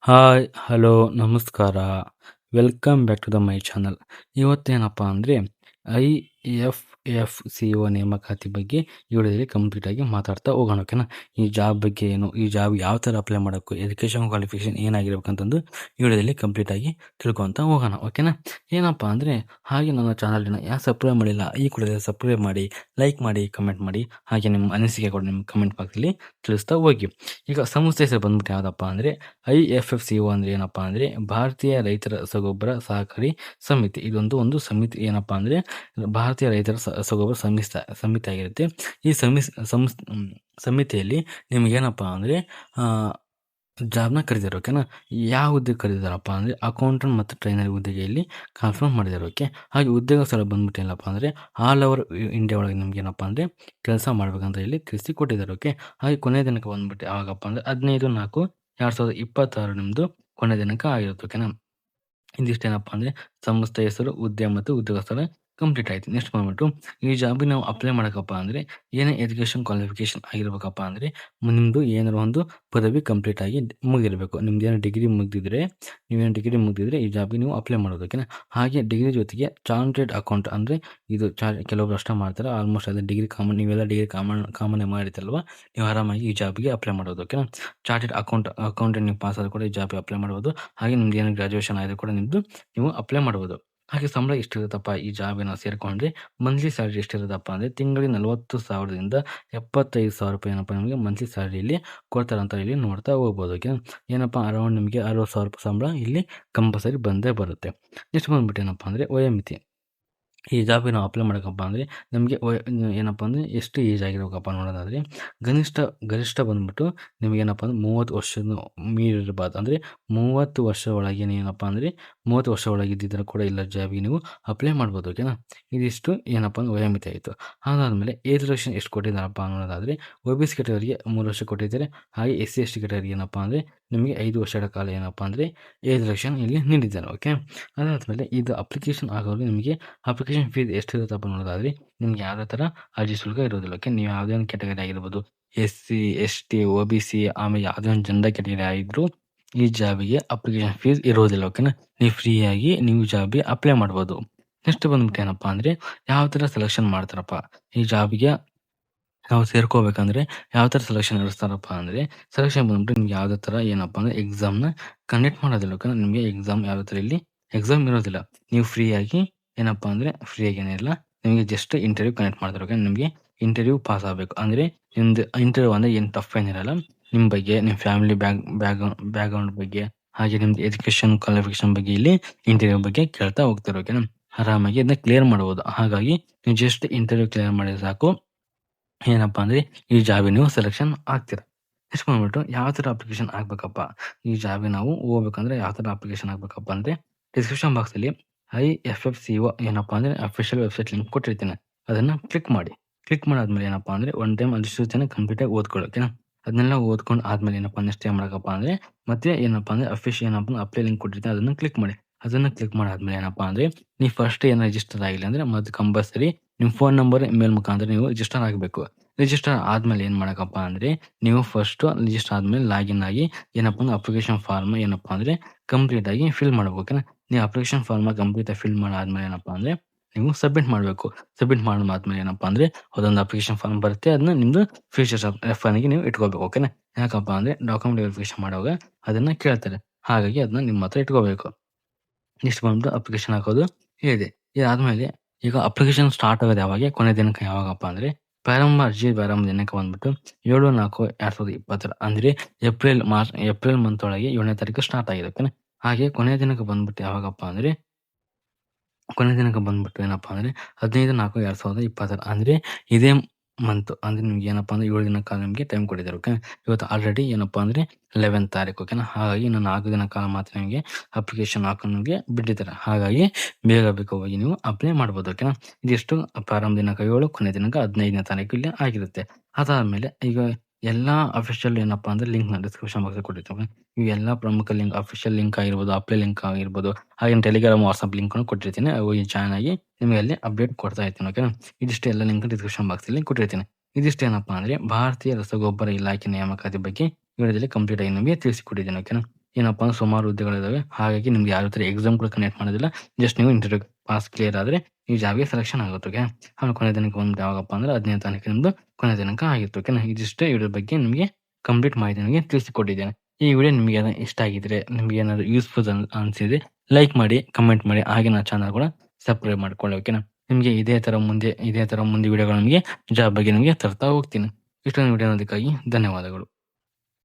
Hi, hello, ನಮಸ್ಕಾರ. Welcome back to the my channel. ಇವತ್ತೇನಪ್ಪ ಅಂದರೆ IFFCO ನೇಮಕಾತಿ ಬಗ್ಗೆ ಈ ವಿಡಿಯೋದಲ್ಲಿ ಕಂಪ್ಲೀಟಾಗಿ ಮಾತಾಡ್ತಾ ಹೋಗೋಣ, ಓಕೆನಾ. ಈ ಜಾಬ್ ಬಗ್ಗೆ ಏನು, ಈ ಜಾಬ್ ಯಾವ ಥರ ಅಪ್ಲೈ ಮಾಡೋಕ್ಕೂ, ಎಜುಕೇಷನ್ ಕ್ವಾಲಿಫಿಕೇಷನ್ ಏನಾಗಿರ್ಬೇಕಂತಂದು ಈ ವಿಡಿಯೋದಲ್ಲಿ ಕಂಪ್ಲೀಟಾಗಿ ತಿಳ್ಕೊತಾ ಹೋಗೋಣ, ಓಕೆನಾ. ಏನಪ್ಪ ಅಂದರೆ, ಹಾಗೆ ನನ್ನ ಚಾನಲ್ನ ಯಾರು ಸಬ್ಸ್ಕ್ರೈಬ್ ಮಾಡಿಲ್ಲ ಈ ಕೂಡಲೇ ಸಬ್ಸ್ಕ್ರೈಬ್ ಮಾಡಿ, ಲೈಕ್ ಮಾಡಿ, ಕಮೆಂಟ್ ಮಾಡಿ, ಹಾಗೆ ನಿಮ್ಮ ಅನಿಸಿಕೆ ಕೂಡ ನಿಮ್ಮ ಕಮೆಂಟ್ ಬಾಕ್ಸಲ್ಲಿ ತಿಳಿಸ್ತಾ ಹೋಗಿ. ಈಗ ಸಂಸ್ಥೆ ಹೆಸರು ಬಂದ್ಬಿಟ್ಟು ಯಾವುದಪ್ಪ ಅಂದರೆ IFFCO ಅಂದರೆ ಏನಪ್ಪ ಅಂದರೆ ಭಾರತೀಯ ರೈತರ ರಸಗೊಬ್ಬರ ಸಹಕಾರಿ ಸಮಿತಿ. ಇದೊಂದು ಒಂದು ಸಮಿತಿ ಏನಪ್ಪ ಅಂದರೆ ಭಾರತೀಯ ರೈತರ ರಸಗೊಬ್ಬರ ಸಮಿತಿ ಆಗಿರುತ್ತೆ. ಈ ಸಮಿತಿಯಲ್ಲಿ ನಿಮಗೇನಪ್ಪ ಅಂದರೆ ಜಾಬ್ನ ಕರೆದಿದ್ದಾರೆ, ಓಕೆನಾ. ಯಾವ ಹುದ್ದೆಗೆ ಕರೆದಿದ್ದಾರಪ್ಪ ಅಂದರೆ ಅಕೌಂಟೆಂಟ್ ಮತ್ತು ಟ್ರೈನರ್ ಹುದ್ದೆಗೆ ಇಲ್ಲಿ ಕನ್ಫರ್ಮ್ ಮಾಡಿದ್ದಾರೆ, ಓಕೆ. ಹಾಗೆ ಉದ್ಯೋಗ ಸ್ಥಳ ಬಂದ್ಬಿಟ್ಟು ಏನಪ್ಪ ಅಂದರೆ ಆಲ್ ಓವರ್ ಇಂಡಿಯಾ ಒಳಗೆ ನಿಮ್ಗೆ ಏನಪ್ಪ ಅಂದರೆ ಕೆಲಸ ಮಾಡ್ಬೇಕಂತ ಇಲ್ಲಿ ತಿಳಿಸಿ ಕೊಟ್ಟಿದ್ದಾರೆ, ಓಕೆ. ಹಾಗೆ ಕೊನೆಯ ದಿನಕ್ಕೆ ಬಂದ್ಬಿಟ್ಟು ಯಾವಾಗಪ್ಪ ಅಂದರೆ 15/4/2026 ನಿಮ್ಮದು ಕೊನೆಯ ದಿನಾಂಕ ಆಗಿರುತ್ತೆ, ಓಕೆನಾ. ಇದಿಷ್ಟೇನಪ್ಪ ಅಂದರೆ ಸಂಸ್ಥೆ ಹೆಸರು, ಹುದ್ದೆ ಮತ್ತು ಉದ್ಯೋಗ ಸ್ಥಳ ಕಂಪ್ಲೀಟ್ ಆಯಿತು. ನೆಕ್ಸ್ಟ್ ಬಂದ್ಬಿಟ್ಟು ಈ ಜಾಬಿಗೆ ನಾವು ಅಪ್ಲೈ ಮಾಡೋಕ್ಕಪ್ಪ ಅಂದರೆ ಏನೇ ಎಜುಕೇಷನ್ ಕ್ವಾಲಿಫಿಕೇಷನ್ ಆಗಿರ್ಬೇಕಪ್ಪ ಅಂದರೆ ನಿಮ್ಮದು ಏನಾರ ಒಂದು ಪದವಿ ಕಂಪ್ಲೀಟ್ ಆಗಿ ಮುಗಿದಿರಬೇಕು. ನಿಮ್ದು ಏನೋ ಡಿಗ್ರಿ ಮುಗಿದಿದ್ರೆ ಈ ಜಾಬಿಗೆ ನೀವು ಅಪ್ಲೈ ಮಾಡೋದು, ಓಕೆನಾ. ಹಾಗೆ ಡಿಗ್ರಿ ಜೊತೆಗೆ ಚಾರ್ಟೆಡ್ ಅಕೌಂಟ್ ಅಂದರೆ ಇದು ಕೆಲವೊಬ್ರು ಅಷ್ಟೇ ಮಾಡ್ತಾರೆ, ಆಲ್ಮೋಸ್ಟ್ ಅದೇ ಡಿಗ್ರಿ ಕಾಮನ್, ನೀವೆಲ್ಲ ಡಿಗ್ರಿ ಕಾಮನ್ ಮಾಡಿರ್ತೀರಲ್ವ, ನೀವು ಆರಾಮಾಗಿ ಈ ಜಾಬಿಗೆ ಅಪ್ಲೈ ಮಾಡೋದು, ಓಕೆನಾ. ಚಾರ್ಟೆಡ್ ಅಕೌಂಟೆಂಟ್ ನೀವು ಪಾಸ್ ಆದರೂ ಕೂಡ ಈ ಜಾಬಿಗೆ ಅಪ್ಲೈ ಮಾಡ್ಬೋದು. ಹಾಗೆ ನಿಮ್ದು ಏನೋ ಗ್ರಾಜುಯೇಷನ್ ಆದರೂ ಕೂಡ ನಿಮ್ಮದು ನೀವು ಅಪ್ಲೈ ಮಾಡ್ಬೋದು. ಹಾಗೆ ಸಂಬಳ ಎಷ್ಟಿರುತ್ತಪ್ಪ ಈ ಜಾಬಿಗೆ ನಾವು ಸೇರಿಕೊಂಡ್ರೆ, ಮಂತ್ಲಿ ಸ್ಯಾಲ್ರಿ ಎಷ್ಟಿರುತ್ತಪ್ಪ ಅಂದರೆ ತಿಂಗಳಿಗೆ 40,000ದಿಂದ 75,000 ಏನಪ್ಪ ನಿಮಗೆ ಮಂತ್ಲಿ ಸ್ಯಾಲ್ರಿಯಲ್ಲಿ ಕೊಡ್ತಾರಂತ ಇಲ್ಲಿ ನೋಡ್ತಾ ಹೋಗ್ಬೋದು, ಓಕೆ. ಏನಪ್ಪ ಅರೌಂಡ್ ನಿಮಗೆ 60,000 ಸಂಬಳ ಇಲ್ಲಿ ಕಂಪಲ್ಸರಿ ಬಂದೇ ಬರುತ್ತೆ. ನೆಕ್ಸ್ಟ್ ಬಂದ್ಬಿಟ್ಟು ಏನಪ್ಪ ಅಂದರೆ ವಯೋಮಿತಿ. ಈ ಜಾಬಿಗೆ ನಾವು ಅಪ್ಲೈ ಮಾಡೋಕ್ಕಪ್ಪ ಅಂದರೆ ನಮಗೆ ಏನಪ್ಪ ಅಂದರೆ ಎಷ್ಟು ಏಜ್ ಆಗಿರ್ಬೇಕಪ್ಪ ನೋಡೋದಾದರೆ ಗರಿಷ್ಠ ಬಂದ್ಬಿಟ್ಟು ನಿಮಗೇನಪ್ಪ ಅಂದರೆ 30 ವರ್ಷದ ಮೀರಿರಬಾರ್ದು. ಅಂದರೆ 30 ವರ್ಷ ಒಳಗೆ ಏನಪ್ಪ ಅಂದರೆ 30 ವರ್ಷ ಒಳಗಿದ್ದಿದ್ದರೂ ಕೂಡ ಇಲ್ಲ ಜಾಬಿಗೆ ನೀವು ಅಪ್ಲೈ ಮಾಡ್ಬೋದು, ಓಕೆನಾ. ಇದಿಷ್ಟು ಏನಪ್ಪ ಅಂದರೆ ವಯೋಮಿತಿ ಆಯಿತು. ಅದಾದಮೇಲೆ ಏಜ್ ರಿಲ್ಯಾಕ್ಸೇಷನ್ ಎಷ್ಟು ಕೊಟ್ಟಿದ್ದಾರಪ್ಪ ಅನ್ನೋದಾದರೆ OBC ಕ್ಯಾಟಗರಿಗೆ 3 ವರ್ಷ ಕೊಟ್ಟಿದ್ದಾರೆ. ಹಾಗೆ SC/ST ಕ್ಯಾಟಗರಿಗೆ ಏನಪ್ಪ ಅಂದರೆ ನಿಮಗೆ 5 ವರ್ಷಗಳ ಕಾಲ ಏನಪ್ಪ ಅಂದರೆ ಏಜ್ ರಿಲ್ಯಾಕ್ಸೇಷನ್ ಇಲ್ಲಿ ನೀಡಿದ್ದಾರೆ, ಓಕೆ. ಅದಾದಮೇಲೆ ಇದು ಅಪ್ಲಿಕೇಶನ್ ಆಗೋರು ನಿಮಗೆ ಅಪ್ಲಿಕೇಶನ್ ಫೀಸ್ ಎಷ್ಟಿರುತ್ತಪ್ಪ ಅನ್ನೋದಾದರೆ ನಿಮ್ಗೆ ಯಾವುದೇ ಥರ ಅರ್ಜಿ ಶುಲ್ಕ ಇರೋದಿಲ್ಲ, ಓಕೆ. ನೀವು ಯಾವುದೇ ಒಂದು ಕ್ಯಾಟಗರಿ ಆಗಿರ್ಬೋದು, SC/ST OBC ಆಮೇಲೆ ಯಾವುದೇ ಒಂದು ಜನರಲ್ ಕ್ಯಾಟಗರಿ ಆಗಿದ್ದರೂ ಈ ಜಾಬಿಗೆ ಅಪ್ಲಿಕೇಶನ್ ಫೀಸ್ ಇರೋದಿಲ್ಲ, ಓಕೆನಾ. ನೀವು ಫ್ರೀಯಾಗಿ ನೀವು ಜಾಬಿಗೆ ಅಪ್ಲೈ ಮಾಡ್ಬೋದು. ನೆಕ್ಸ್ಟ್ ಬಂದ್ಬಿಟ್ಟು ಏನಪ್ಪ ಅಂದರೆ ಯಾವ ಥರ ಸೆಲೆಕ್ಷನ್ ಮಾಡ್ತಾರಪ್ಪ ಈ ಜಾಬಿಗೆ ನಾವು ಸೇರ್ಕೋಬೇಕಂದ್ರೆ ಯಾವ ಥರ ಸೆಲೆಕ್ಷನ್ ನಡೆಸ್ತಾರಪ್ಪ ಅಂದರೆ, ಸೆಲೆಕ್ಷನ್ ಬಂದ್ಬಿಟ್ಟು ನಿಮ್ಗೆ ಯಾವುದೇ ಥರ ಏನಪ್ಪ ಅಂದರೆ ಎಕ್ಸಾಮ್ನ ಕಂಡಕ್ಟ್ ಮಾಡೋದಿಲ್ಲ, ಓಕೆನಾ. ನಿಮಗೆ ಎಕ್ಸಾಮ್ ಯಾವುದೇ ಥರ ಇಲ್ಲಿ ಎಕ್ಸಾಮ್ ಇರೋದಿಲ್ಲ. ನೀವು ಫ್ರೀಯಾಗಿ ಏನಪ್ಪ ಅಂದರೆ ಫ್ರೀಯಾಗಿ ಏನಿಲ್ಲ, ನಿಮಗೆ ಜಸ್ಟ್ ಇಂಟರ್ವ್ಯೂ ಕಂಡಕ್ಟ್ ಮಾಡ್ತಾರೆ, ಓಕೆ. ನಿಮಗೆ ಇಂಟರ್ವ್ಯೂ ಪಾಸ್ ಆಗಬೇಕು ಅಂದರೆ ನಿಮ್ಮದು ಇಂಟರ್ವ್ಯೂ ಅಂದರೆ ಏನು ಟಫ್ ಏನಿರಲ್ಲ. ನಿಮ್ಮ ಬಗ್ಗೆ, ನಿಮ್ಮ ಫ್ಯಾಮಿಲಿ ಬ್ಯಾಕ್ಗ್ರೌಂಡ್ ಬಗ್ಗೆ, ಹಾಗೆ ನಿಮ್ಮದು ಎಜುಕೇಷನ್ ಕ್ವಾಲಿಫಿಕೇಷನ್ ಬಗ್ಗೆ ಇಲ್ಲಿ ಇಂಟರ್ವ್ಯೂ ಬಗ್ಗೆ ಕೇಳ್ತಾ ಹೋಗ್ತಾರೆ, ಓಕೆನಾ. ಆರಾಮಾಗಿ ಅದನ್ನ ಕ್ಲಿಯರ್ ಮಾಡ್ಬೋದು. ಹಾಗಾಗಿ ನೀವು ಜಸ್ಟ್ ಇಂಟರ್ವ್ಯೂ ಕ್ಲಿಯರ್ ಮಾಡಿದ್ರೆ ಸಾಕು, ಏನಪ್ಪ ಅಂದರೆ ಈ ಜಾಬಿಗೆ ನೀವು ಸೆಲೆಕ್ಷನ್ ಆಗ್ತೀರ. ನೆಕ್ಸ್ಟ್ ಬಂದ್ಬಿಟ್ಟು ಯಾವ ಥರ ಅಪ್ಲಿಕೇಶನ್ ಆಗಬೇಕಪ್ಪ ಈ ಜಾಬಿಗೆ ನಾವು ಹೋಗ್ಬೇಕಂದ್ರೆ ಯಾವ ಥರ ಅಪ್ಲಿಕೇಶನ್ ಆಗಬೇಕಪ್ಪ ಅಂದರೆ ಡಿಸ್ಕ್ರಿಪ್ಷನ್ ಬಾಕ್ಸಲ್ಲಿ IFFCO ಏನಪ್ಪ ಅಂದರೆ ಅಫಿಷಿಯಲ್ ವೆಬ್ಸೈಟ್ ಲಿಂಕ್ ಕೊಟ್ಟಿರ್ತೀನಿ, ಅದನ್ನು ಕ್ಲಿಕ್ ಮಾಡಿ. ಕ್ಲಿಕ್ ಮಾಡಾದ್ಮೇಲೆ ಏನಪ್ಪ ಅಂದರೆ ಒನ್ ಟೈಮ್ ಅಲ್ಲಿಷ್ಟು ಜನ ಕಂಪ್ಲೀಟಾಗಿ ಓದ್ಕೊಳ್ಳಿ, ಓಕೆನಾ. ಅದನ್ನೆಲ್ಲ ಓದ್ಕೊಂಡು ಆದಮೇಲೆ ಏನಪ್ಪ ನೆಕ್ಸ್ಟ್ ಏನು ಮಾಡೋಕ್ಕಪ್ಪ ಅಂದರೆ ಮತ್ತೆ ಏನಪ್ಪ ಅಂದರೆ ಏನಪ್ಪ ಅಪ್ಲೈ ಲಿಂಕ್ ಕೊಟ್ಟಿರ್ತೀನಿ, ಅದನ್ನು ಕ್ಲಿಕ್ ಮಾಡಿ. ಅದನ್ನು ಕ್ಲಿಕ್ ಮಾಡಾದ್ಮೇಲೆ ಏನಪ್ಪ ಅಂದರೆ ನೀವು ಫಸ್ಟ್ ಏನು ರಿಜಿಸ್ಟರ್ ಆಗಿಲ್ಲ ಅಂದರೆ ಮತ್ತೆ ಕಂಪಲ್ಸರಿ ನಿಮ್ಮ ಫೋನ್ ನಂಬರ್, ಇಮೇಲ್ ಮುಖಾಂತರ ನೀವು ರಿಜಿಸ್ಟರ್ ಆಗಬೇಕು. ರಿಜಿಸ್ಟರ್ ಆದಮೇಲೆ ಏನು ಮಾಡೋಕ್ಕಪ್ಪ ಅಂದರೆ ನೀವು ಫಸ್ಟು ರಿಜಿಸ್ಟರ್ ಆದಮೇಲೆ ಲಾಗಿನ್ ಆಗಿ ಏನಪ್ಪ ಅಂದರೆ ಅಪ್ಲಿಕೇಶನ್ ಫಾರ್ಮ್ ಏನಪ್ಪ ಅಂದರೆ ಕಂಪ್ಲೀಟಾಗಿ ಫಿಲ್ ಮಾಡ್ಬೇಕು, ಓಕೆನಾ. ನೀವು ಅಪ್ಲಿಕೇಶನ್ ಫಾರ್ಮ ಕಂಪ್ಲೀಟಾಗಿ ಫಿಲ್ ಮಾಡಾದ್ಮೇಲೆ ಏನಪ್ಪ ಅಂದರೆ ನೀವು ಸಬ್ಮಿಟ್ ಮಾಡಬೇಕು. ಸಬ್ಮಿಟ್ ಮಾಡಾದ್ಮೇಲೆ ಏನಪ್ಪ ಅಂದರೆ ಅದೊಂದು ಅಪ್ಲಿಕೇಶನ್ ಫಾರ್ಮ್ ಬರುತ್ತೆ, ಅದನ್ನ ನಿಮ್ಮದು ಫ್ಯೂಚರ್ಸ್ ರೆಫರ್ನಿಗೆ ನೀವು ಇಟ್ಕೋಬೇಕು, ಓಕೆನಾ. ಯಾಕಪ್ಪ ಅಂದರೆ ಡಾಕ್ಯುಮೆಂಟ್ ವೆರಿಫಿಕೇಷನ್ ಮಾಡುವಾಗ ಅದನ್ನು ಕೇಳ್ತಾರೆ, ಹಾಗಾಗಿ ಅದನ್ನ ನಿಮ್ಮ ಹತ್ರ ಇಟ್ಕೋಬೇಕು. ನೆಕ್ಸ್ಟ್ ಬಂದ್ಬಿಟ್ಟು ಅಪ್ಲಿಕೇಶನ್ ಹಾಕೋದು ಹೇಳಿದೆ. ಇದಾದಮೇಲೆ ಈಗ ಅಪ್ಲಿಕೇಶನ್ ಸ್ಟಾರ್ಟ್ ಆಗೋದು ಯಾವಾಗ, ಕೊನೆ ದಿನಾಂಕ ಯಾವಾಗಪ್ಪ ಅಂದರೆ ಅರ್ಜಿ ಪ್ರಾರಂಭ ದಿನಾಂಕ ಬಂದ್ಬಿಟ್ಟು 7/4/2020 ಅಂದರೆ ಏಪ್ರಿಲ್ ಮಂತ್ ಒಳಗೆ 7ನೇ ತಾರೀಕು ಸ್ಟಾರ್ಟ್ ಆಗಿದೆ, ಓಕೆನಾ. ಹಾಗೆ ಕೊನೆಯ ದಿನಾಂಕ ಬಂದ್ಬಿಟ್ಟು ಯಾವಾಗಪ್ಪ ಅಂದರೆ ಏನಪ್ಪ ಅಂದರೆ 15/4/2026 ಅಂದರೆ ಇದೇ ಮಂತ್ ಅಂದರೆ ನಿಮ್ಗೆ ಏನಪ್ಪ ಅಂದರೆ 7 ದಿನ ಕಾಲ ನಿಮಗೆ ಟೈಮ್ ಕೊಟ್ಟಿದ್ದಾರೆ, ಓಕೆ. ಇವತ್ತು ಆಲ್ರೆಡಿ ಏನಪ್ಪ ಅಂದರೆ 11 ತಾರೀಕು, ಓಕೆನಾ. ಹಾಗಾಗಿ ಇನ್ನು 4 ದಿನ ಕಾಲ ಮಾತ್ರ ನಿಮಗೆ ಅಪ್ಲಿಕೇಶನ್ ಹಾಕೊಂಡು ನಿಮಗೆ ಬಿಟ್ಟಿದ್ದಾರೆ. ಹಾಗಾಗಿ ಬೇಗ ಹೋಗಿ ನೀವು ಅಪ್ಲೈ ಮಾಡ್ಬೋದು, ಓಕೆನಾ. ಇದಿಷ್ಟು ಪ್ರಾರಂಭ ದಿನಾಂಕ 7, ಕೊನೆಯ ದಿನಾಂಕ 15ನೇ ತಾರೀಕು ಇಲ್ಲಿ ಆಗಿರುತ್ತೆ. ಅದಾದಮೇಲೆ ಈಗ ಎಲ್ಲ ಅಫಿಷಿಯಲ್ ಏನಪ್ಪ ಅಂದರೆ ಲಿಂಕ್ನ ಡಿಸ್ಕ್ರಿಪ್ಷನ್ ಬಾಕ್ಸಲ್ಲಿ ಕೊಟ್ಟಿರ್ತೀವಿ. ಇವು ಎಲ್ಲ ಪ್ರಮುಖ ಲಿಂಕ್, ಅಫಿಷಿಯಲ್ ಲಿಂಕ್ ಆಗಿರ್ಬೋದು, ಅಪ್ಲೈ ಲಿಂಕ್ ಆಗಿರ್ಬೋದು, ಹಾಗೆ ಟೆಲಿಗ್ರಾಮ್, ವಾಟ್ಸಪ್ ಲಿಂಕನ್ನು ಕೊಟ್ಟಿರ್ತೀನಿ. ಹೋಗಿ ಜಾಯ್ನ್ ಆಗಿ ನಿಮಗೆ ಅಲ್ಲಿ ಅಪ್ಡೇಟ್ ಕೊಡ್ತಾ ಇರ್ತೀನಿ, ಓಕೆನಾ. ಇದಿಷ್ಟು ಎಲ್ಲ ಲಿಂಕ್ ಡಿಸ್ಕ್ರಿಪ್ಷನ್ ಬಾಕ್ಸಲ್ಲಿ ಕೊಟ್ಟಿರ್ತೀನಿ. ಇದಿಷ್ಟು ಏನಪ್ಪ ಅಂದರೆ ಭಾರತೀಯ ರಸಗೊಬ್ಬರ ಇಲಾಖೆ ನೇಮಕಾತಿ ಬಗ್ಗೆ ವಿಡಿಯೋದಲ್ಲಿ ಕಂಪ್ಲೀಟ್ ಆಗಿ ನಿಮಗೆ ತಿಳಿಸಿಕೊಟ್ಟಿದ್ದೀನಿ, ಓಕೆನಾ. ಏನಪ್ಪ ಅಂದ್ರೆ ಸುಮಾರು ಹುದ್ದೆಗಳಿದಾವೆ. ಹಾಗಾಗಿ ನಿಮ್ಗೆ ಯಾವ ಥರ ಎಕ್ಸಾಮ್ ಕೂಡ ಕಂಡಕ್ಟ್ ಮಾಡೋದಿಲ್ಲ. ಜಸ್ಟ್ ನೀವು ಇಂಟರ್ವ್ಯೂ ಪಾಸ್ ಕ್ಲಿಯರ್ ಆದ್ರೆ ಈ ಜಾಬ್‌ಗೆ ಸೆಲೆಕ್ಷನ್ ಆಗುತ್ತೆ. ಓಕೆ. ಆಮೇಲೆ ಕೊನೆ ದಿನಾಂಕ ಬಂದ್ಬಿಟ್ಟು ಯಾವಾಗಪ್ಪ ಅಂದ್ರೆ 15ನೇ ತಾರೀಕು ನಿಮ್ದು ಕೊನೆ ದಿನಾಂಕ ಆಗಿತ್ತು. ಓಕೆನಾ. ಇದಿಷ್ಟೇ ಇದ್ರ ಬಗ್ಗೆ ನಿಮಗೆ ಕಂಪ್ಲೀಟ್ ಮಾಹಿತಿ ನಿಮಗೆ ತಿಳಿಸಿಕೊಟ್ಟಿದ್ದೇನೆ. ಈ ವಿಡಿಯೋ ನಿಮಗೆ ಇಷ್ಟ ಆಗಿದ್ರೆ, ನಿಮ್ಗೆ ಏನಾದ್ರು ಯೂಸ್‌ಫುಲ್ ಅನ್ಸಿದ್ರೆ ಲೈಕ್ ಮಾಡಿ, ಕಮೆಂಟ್ ಮಾಡಿ, ಹಾಗೆ ನನ್ನ ಚಾನಲ್ ಕೂಡ ಸಬ್ಸ್ಕ್ರೈಬ್ ಮಾಡ್ಕೊಳ್ಳಿ. ಓಕೆನಾ. ನಿಮಗೆ ಇದೇ ತರ ಮುಂದೆ ವಿಡಿಯೋಗಳು ನಿಮಗೆ ಜಾಬ್ ಬಗ್ಗೆ ನಿಮಗೆ ತರ್ತಾ ಹೋಗ್ತೀನಿ. ಇಷ್ಟೊಂದು ವಿಡಿಯೋ ನೋಡೋದಕ್ಕಾಗಿ ಧನ್ಯವಾದಗಳು.